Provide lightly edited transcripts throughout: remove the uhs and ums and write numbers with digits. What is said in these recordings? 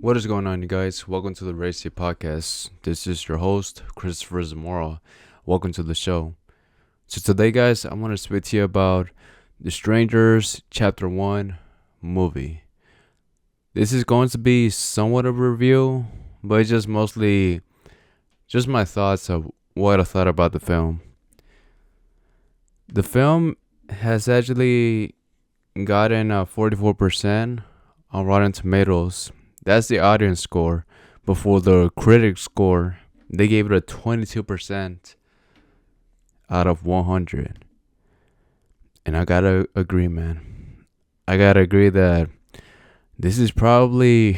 What is going on, you guys? Welcome to the Racy Podcast. This is your host, Cristopher Zamora. Welcome to the show. So today, guys, I want to speak to you about The Strangers Chapter 1 movie. This is going to be somewhat of a review, but it's just mostly just my thoughts of what I thought about the film. The film has actually gotten 44% on Rotten Tomatoes. That's the audience score. But for the critic score, they gave it a 22% out of 100. And I gotta agree, man. I gotta agree that this is probably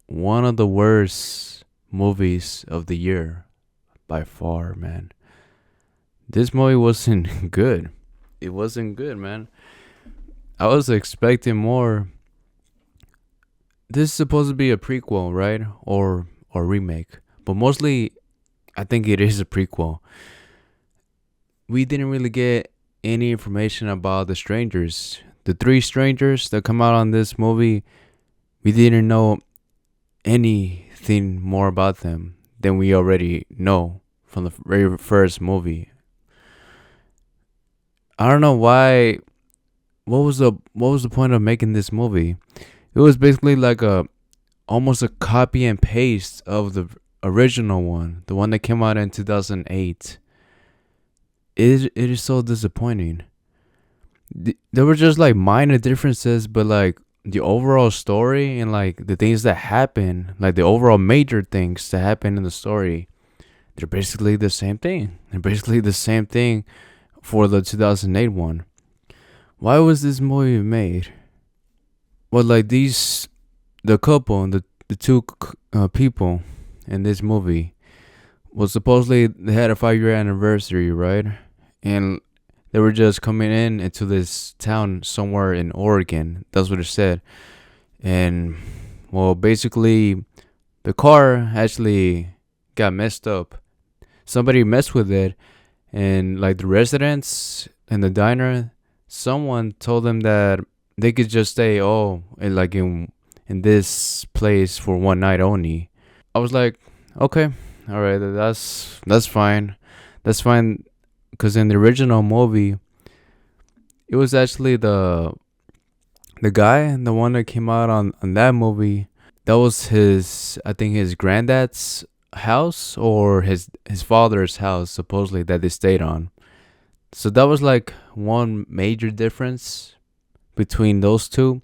one of the worst movies of the year by far, man. This movie wasn't good. It wasn't good, man. I was expecting more. This is supposed to be a prequel, right? Or remake. But mostly, I think it is a prequel. We didn't really get any information about the strangers. The three strangers that come out on this movie, we didn't know anything more about them than we already know from the very first movie. I don't know why. What was the point of making this movie? It was basically like almost a copy and paste of the original one, the one that came out in 2008. It is so disappointing. There were just like minor differences, but like the overall story and like the things that happen, like the overall major things that happen in the story, they're basically the same thing. They're basically the same thing for the 2008 one. Why was this movie made? Well, like the couple, the two people in this movie, was supposedly they had a 5-year anniversary, right? And they were just coming into this town somewhere in Oregon. That's what it said. And well, basically, the car actually got messed up. Somebody messed with it, and like the residents in the diner, someone told them that they could just stay in this place for one night only. I was like, okay, all right, that's fine. That's fine, because in the original movie, it was actually the guy, the one that came out on that movie. That was I think his granddad's house or his father's house, supposedly, that they stayed on. So that was like one major difference between those two.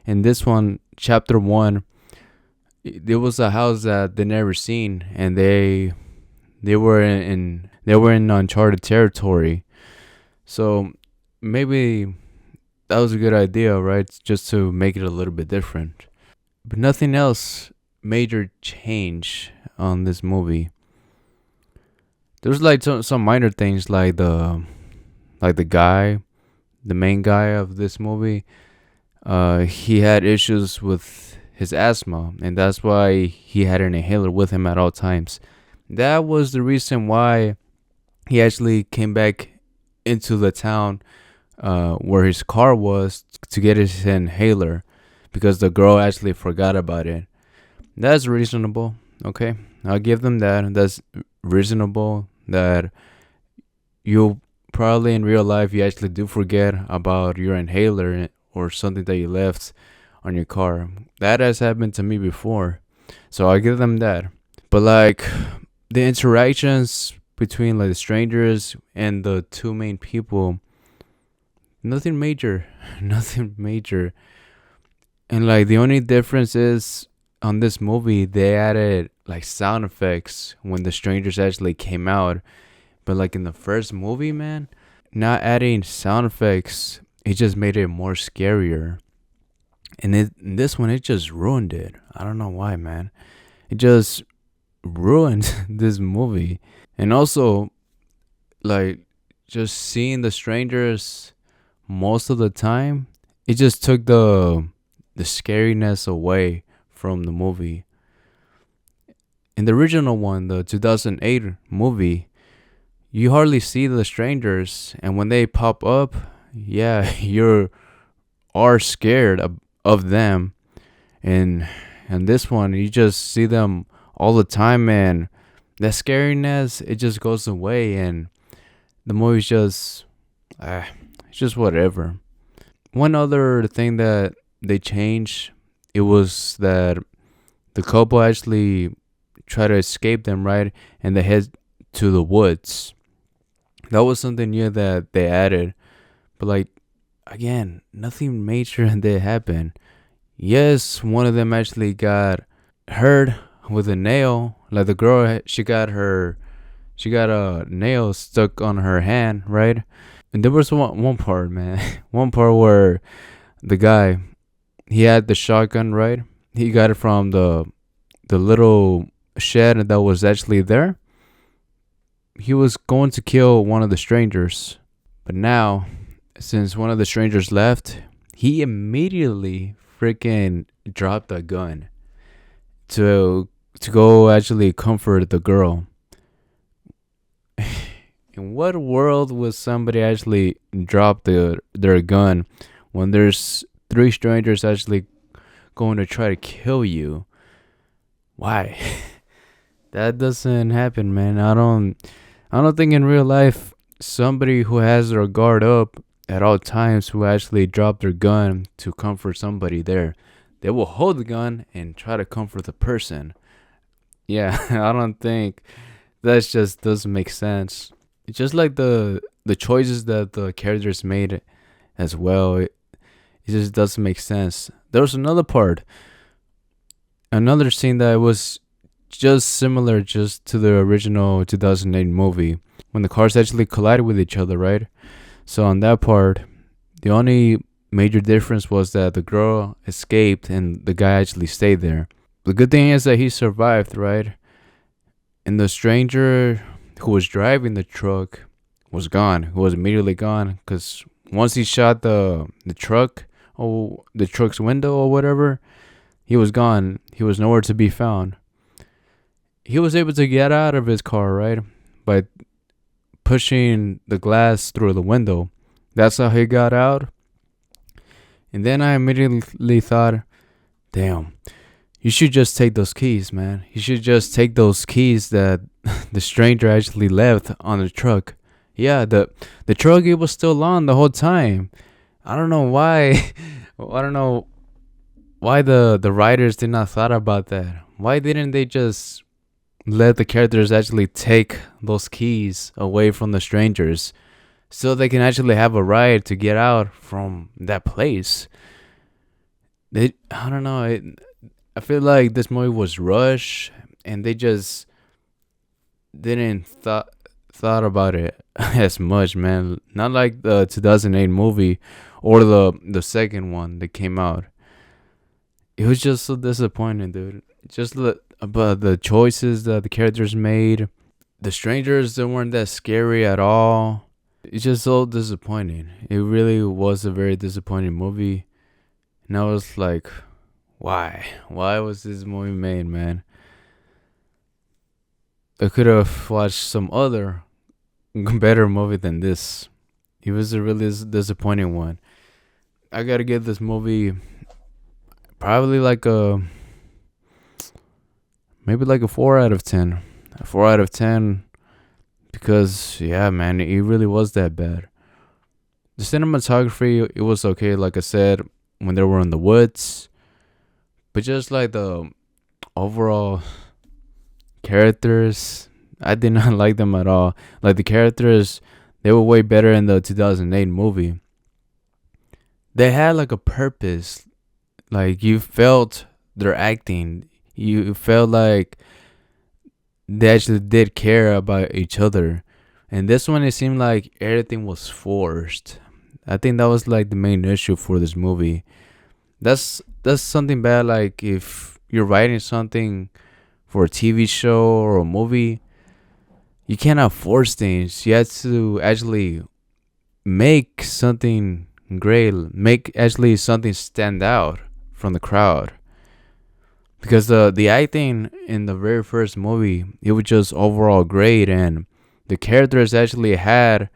And this one, chapter 1, there was a house that they never seen, and they were in uncharted territory. So maybe that was a good idea, right? Just to make it a little bit different. But nothing else major change on this movie. There's like some minor things, like the guy, the main guy of this movie, he had issues with his asthma, and that's why he had an inhaler with him at all times. That was the reason why he actually came back into the town where his car was to get his inhaler, because the girl actually forgot about it. That's reasonable, okay? I'll give them that. That's reasonable that you probably in real life you actually do forget about your inhaler or something that you left on your car. That has happened to me before, so I'll give them that. But like the interactions between like the strangers and the two main people, nothing major. Nothing major. And like the only difference is, on this movie they added like sound effects when the strangers actually came out. But like in the first movie, man, not adding sound effects, it just made it more scarier. And this one, it just ruined it. I don't know why, man. It just ruined this movie. And also, like, just seeing the strangers most of the time, it just took the scariness away from the movie. In the original one, the 2008 movie, you hardly see the strangers, and when they pop up, yeah, you are scared of them. And And this one, you just see them all the time, and that scariness, it just goes away, and the movie's just, it's just whatever. One other thing that they changed, it was that the couple actually try to escape them, right? And they head to the woods. That was something new that they added. But like, again, nothing major did happen. Yes, one of them actually got hurt with a nail. Like the girl, she got a nail stuck on her hand, right? And there was one part, man, one part where the guy, he had the shotgun, right? He got it from the little shed that was actually there. He was going to kill one of the strangers, but now, since one of the strangers left, he immediately freaking dropped a gun to go actually comfort the girl. In what world would somebody actually drop their gun when there's three strangers actually going to try to kill you? Why? That doesn't happen, man. I don't think in real life somebody who has their guard up at all times who actually drop their gun to comfort somebody there. They will hold the gun and try to comfort the person. Yeah, I don't think that just doesn't make sense. It's just like the choices that the characters made as well. It just doesn't make sense. There was another scene that was just similar just to the original 2008 movie when the cars actually collided with each other, right? So on that part, the only major difference was that the girl escaped and the guy actually stayed there. The good thing is that he survived, right? And the stranger who was driving the truck was gone. He was immediately gone because once he shot the truck or the truck's window or whatever, he was gone. He was nowhere to be found. He was able to get out of his car, right? By pushing the glass through the window. That's how he got out. And then I immediately thought, damn, you should just take those keys, man. You should just take those keys that the stranger actually left on the truck. Yeah, the truck, it was still on the whole time. I don't know why. I don't know why the writers did not thought about that. Why didn't they just let the characters actually take those keys away from the strangers so they can actually have a right to get out from that place? I don't know. I feel like this movie was rushed and they just didn't thought about it as much, man. Not like the 2008 movie or the second one that came out. It was just so disappointing, dude. Just about the choices that the characters made. The strangers, they weren't that scary at all. It's just so disappointing. It really was a very disappointing movie. And I was like, why? Why was this movie made, man? I could have watched some other better movie than this. It was a really disappointing one. I gotta give this movie probably maybe like a 4 out of 10. A 4 out of 10 because, yeah, man, it really was that bad. The cinematography, it was okay, like I said, when they were in the woods. But just like the overall characters, I did not like them at all. Like the characters, they were way better in the 2008 movie. They had like a purpose. Like you felt their acting. You felt like they actually did care about each other. And this one, it seemed like everything was forced. I think that was like the main issue for this movie. That's something bad. Like if you're writing something for a TV show or a movie, you cannot force things. You have to actually make something great, make actually something stand out from the crowd. Because the acting in the very first movie, it was just overall great, and the characters actually had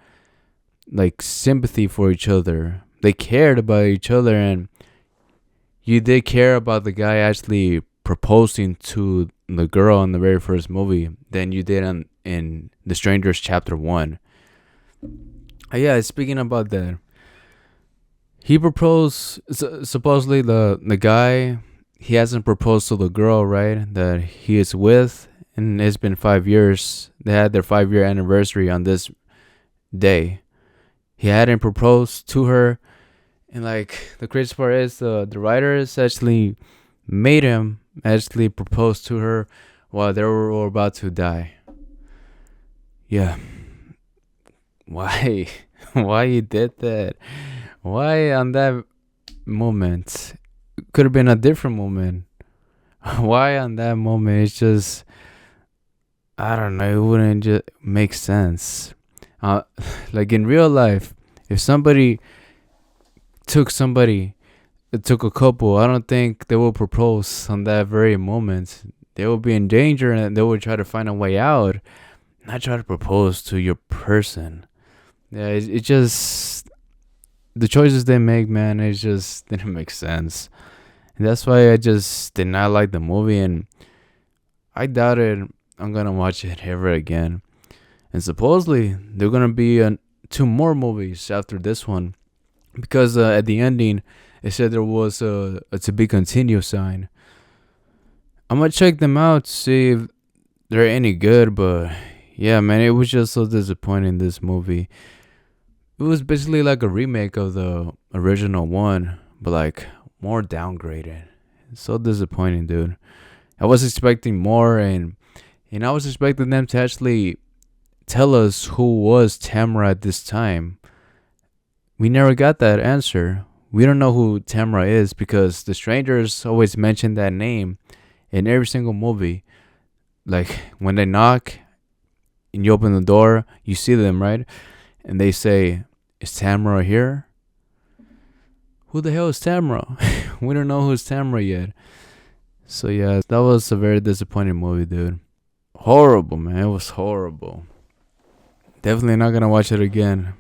like sympathy for each other. They cared about each other, and you did care about the guy actually proposing to the girl in the very first movie than you did in The Strangers Chapter 1. Yeah, speaking about that, he proposed, supposedly the guy, he hasn't proposed to the girl, right, that he is with, and it's been 5 years. They had their 5-year anniversary on this day. He hadn't proposed to her, and like the crazy part is the writers actually made him actually propose to her while they were about to die. Yeah, why? Why you did that? Why on that moment? Could have been a different moment. Why on that moment? It's just, I don't know. It wouldn't just make sense. Uh, like in real life, if somebody took a couple, I don't think they will propose on that very moment. They will be in danger and they will try to find a way out, not try to propose to your person. Yeah, it just, the choices they make, man, it just didn't make sense. And that's why I just did not like the movie, and I doubted I'm gonna watch it ever again. And supposedly they're gonna be 2 more movies after this one, because at the ending it said there was a to be continued sign. I'm gonna check them out to see if they're any good, but yeah, man, it was just so disappointing. This movie, it was basically like a remake of the original one, but like more downgraded. It's so disappointing, dude. I was expecting more, and I was expecting them to actually tell us who was Tamara at this time. We never got that answer. We don't know who Tamara is because the strangers always mention that name in every single movie. Like when they knock and you open the door, you see them, right? And they say, "Is Tamara here?" Who the hell is Tamara? We don't know who's Tamara yet. So yeah, that was a very disappointing movie, dude. Horrible, man. It was horrible. Definitely not gonna watch it again.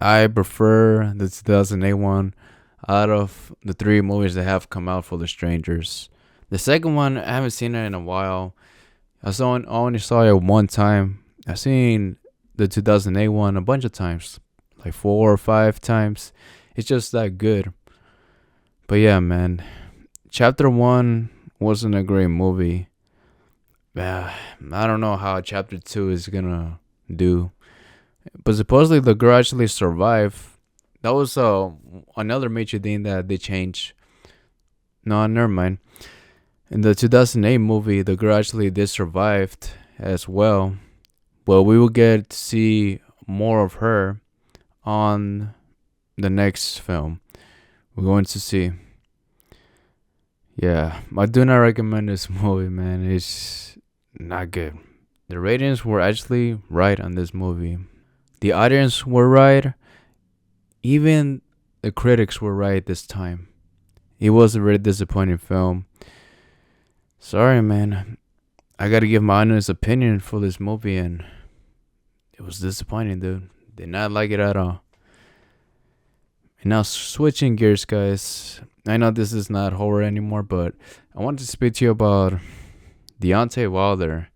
I prefer the 2008 one out of the 3 movies that have come out for The Strangers. The second one, I haven't seen it in a while. I only saw it one time. I've seen the 2008 one a bunch of times, like 4 or 5 times. It's just that good. But yeah, man, Chapter 1 wasn't a great movie. I don't know how Chapter 2 is gonna do. But supposedly the girl actually survived. That was another major thing that they changed. No, never mind. In the 2008 movie, the girl actually did survive as well. But we will get to see more of her on the next film. We're going to see. Yeah, I do not recommend this movie, man. It's not good. The ratings were actually right on this movie. The audience were right. Even the critics were right this time. It was a really disappointing film. Sorry, man. I gotta give my honest opinion for this movie, and it was disappointing, dude. Did not like it at all. And now switching gears, guys. I know this is not horror anymore, but I wanted to speak to you about Deontay Wilder.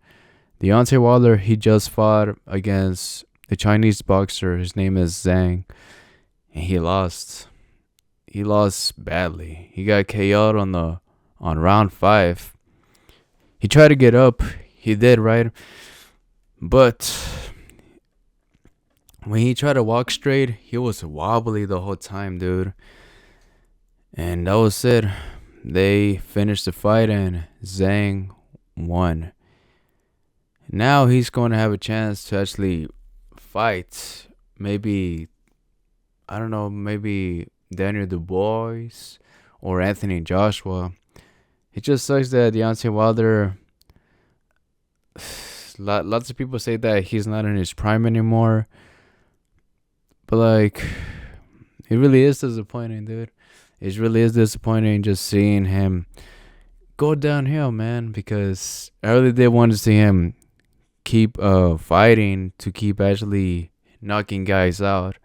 Deontay Wilder, he just fought against a Chinese boxer. His name is Zhang, and he lost. He lost badly. He got KO'd on round 5. He tried to get up. He did, right? But when he tried to walk straight, he was wobbly the whole time, dude. And that was it. They finished the fight and Zhang won. Now he's going to have a chance to actually fight. Maybe, I don't know, maybe Daniel Dubois or Anthony Joshua. It just sucks that Deontay Wilder, lots of people say that he's not in his prime anymore. But like, it really is disappointing, dude. It really is disappointing just seeing him go downhill, man. Because I really did want to see him keep fighting to keep actually knocking guys out.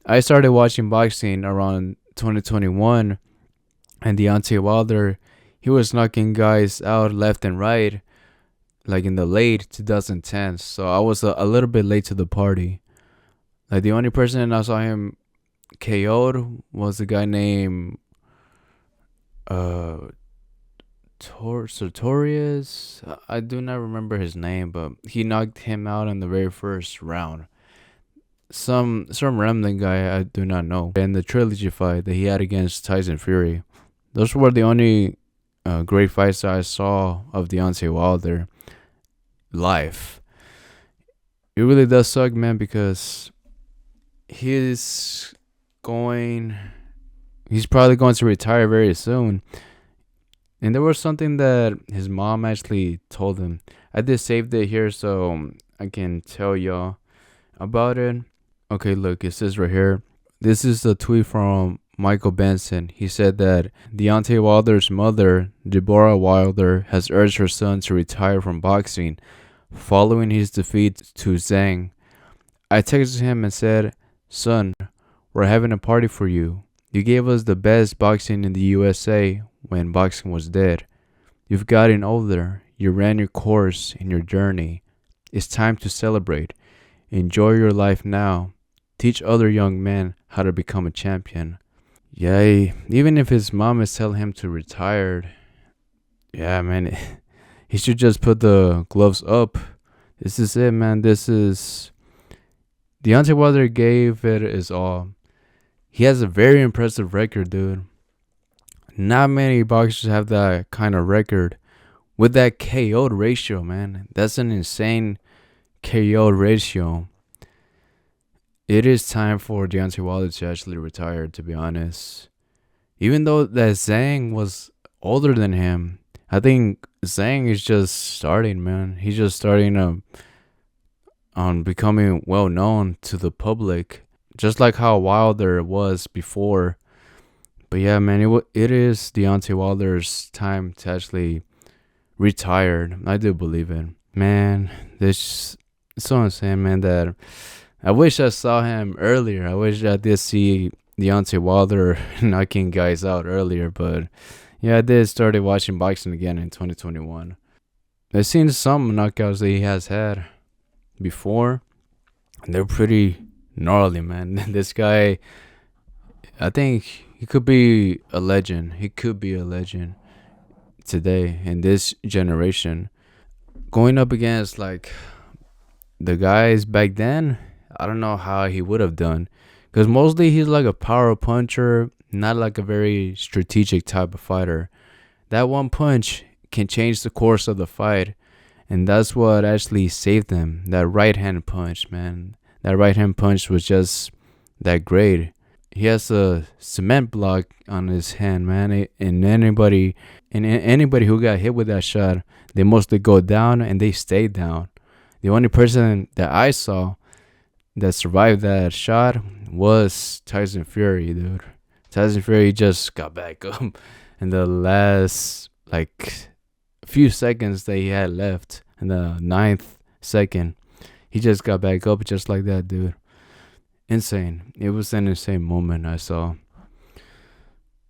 I started watching boxing around 2021, and Deontay Wilder, he was knocking guys out left and right, like in the late 2010s. So I was a little bit late to the party. Like the only person I saw him KO'd was a guy named uh Sartorius. I do not remember his name, but he knocked him out in the very first round. Some random guy I do not know. And the trilogy fight that he had against Tyson Fury, those were the only great fights that I saw of Deontay Wilder live. It really does suck, man, because he's going, he's probably going to retire very soon. And there was something that his mom actually told him. I did save it here so I can tell y'all about it. Okay, look, it says right here. This is a tweet from Michael Benson. He said that Deontay Wilder's mother, Deborah Wilder, has urged her son to retire from boxing following his defeat to Zhang. I texted him and said, "Son, we're having a party for you. You gave us the best boxing in the USA when boxing was dead. You've gotten older. You ran your course in your journey. It's time to celebrate. Enjoy your life now. Teach other young men how to become a champion." Yeah, even if his mom is telling him to retire, yeah, man, he should just put the gloves up. This is it, man. This is Deontay Wilder gave it his all. He has a very impressive record, dude. Not many boxers have that kind of record with that KO ratio, man. That's an insane KO ratio. It is time for Deontay Wilder to actually retire, to be honest. Even though that Zhang was older than him, I think Zhang is just starting, man. He's just starting on becoming well known to the public, just like how Wilder was before. But yeah, man, it is Deontay Wilder's time to actually retire. I do believe it, man. This is so insane, man. That I wish I saw him earlier. I wish I did see Deontay Wilder knocking guys out earlier. But yeah, I did started watching boxing again in 2021. I've seen some knockouts that he has had before, and they're pretty gnarly, man. This guy, I think he could be a legend. He could be a legend today in this generation. Going up against like the guys back then, I don't know how he would have done, because mostly he's like a power puncher, not like a very strategic type of fighter. That one punch can change the course of the fight, and that's what actually saved him. That right hand punch, man. That right hand punch was just that great. He has a cement block on his hand, man. And anybody who got hit with that shot, they mostly go down and they stay down. The only person that I saw that survived that shot was Tyson Fury, dude. Tyson Fury just got back up in the last like few seconds that he had left, in the 9th second. He just got back up just like that, dude. Insane. It was an insane moment I saw.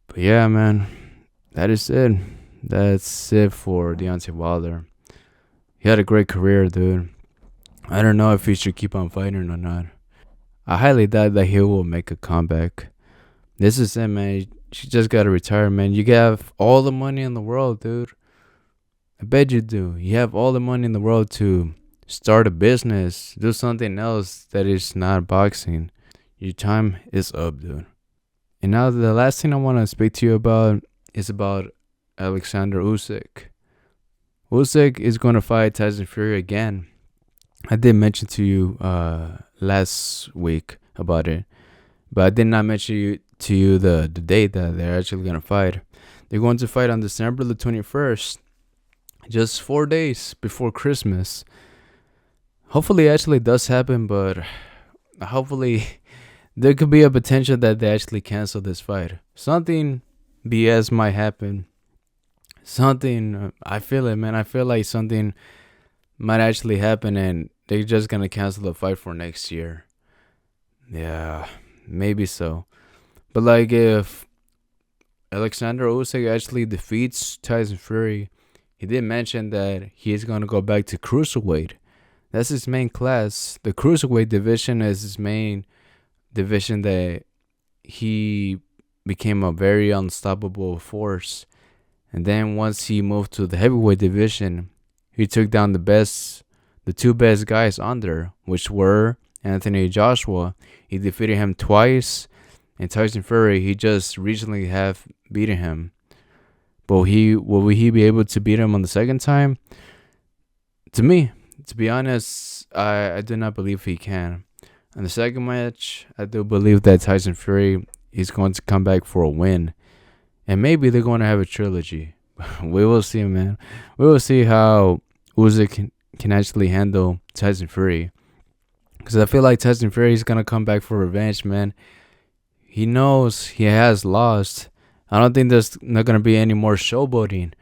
But yeah, man, that is it. That's it for Deontay Wilder. He had a great career, dude. I don't know if he should keep on fighting or not. I highly doubt that he will make a comeback. This is it, man. She just got to retire, man. You have all the money in the world, dude. I bet you do. You have all the money in the world to start a business, do something else that is not boxing. Your time is up, dude. And now the last thing I want to speak to you about is about Alexander Usyk. Usyk is going to fight Tyson Fury again. I did mention to you last week about it, but I did not mention to you the date that they're actually going to fight. They're going to fight on December the 21st, just 4 days before Christmas. Hopefully it actually does happen, but hopefully there could be a potential that they actually cancel this fight. Something BS might happen. Something, I feel it, man. I feel like something might actually happen and they're just going to cancel the fight for next year. Yeah, maybe so. But like if Alexander Usyk actually defeats Tyson Fury, he did mention that he is going to go back to Cruiserweight. That's his main class. The Cruiserweight division is his main division that he became a very unstoppable force. And then once he moved to the heavyweight division, he took down the two best guys on there, which were Anthony Joshua. He defeated him twice, and Tyson Fury. He just recently have beaten him. But will he be able to beat him on the second time? To be honest, I do not believe he can. In the second match, I do believe that Tyson Fury is going to come back for a win. And maybe they're going to have a trilogy. We will see, man. We will see how Usyk can actually handle Tyson Fury. Because I feel like Tyson Fury is going to come back for revenge, man. He knows he has lost. I don't think there's not going to be any more showboating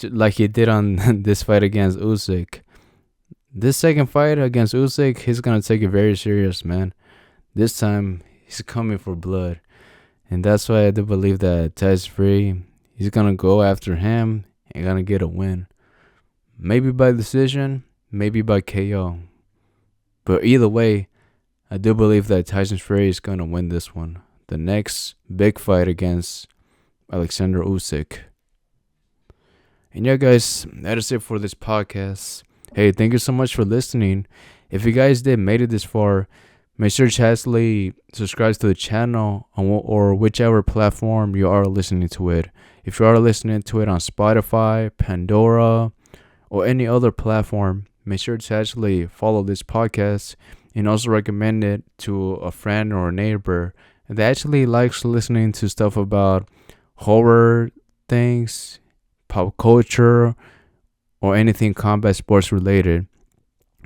like he did on this fight against Usyk. This second fight against Usyk, he's going to take it very serious, man. This time, he's coming for blood. And that's why I do believe that Tyson Fury, he's going to go after him and going to get a win. Maybe by decision, maybe by KO. But either way, I do believe that Tyson Fury is going to win this one. The next big fight against Alexander Usyk. And yeah, guys, that is it for this podcast. Hey, thank you so much for listening. If you guys did made it this far, make sure to actually subscribe to the channel or whichever platform you are listening to it. If you are listening to it on Spotify, Pandora, or any other platform, make sure to actually follow this podcast and also recommend it to a friend or a neighbor that actually likes listening to stuff about horror things, pop culture, or anything combat sports related.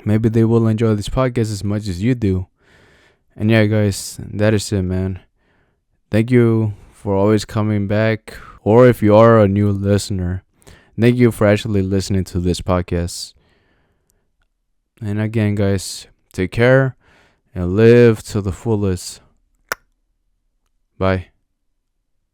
Maybe they will enjoy this podcast as much as you do. And yeah, guys, that is it, man. Thank you for always coming back. Or if you are a new listener, thank you for actually listening to this podcast. And again, guys, take care and live to the fullest. Bye.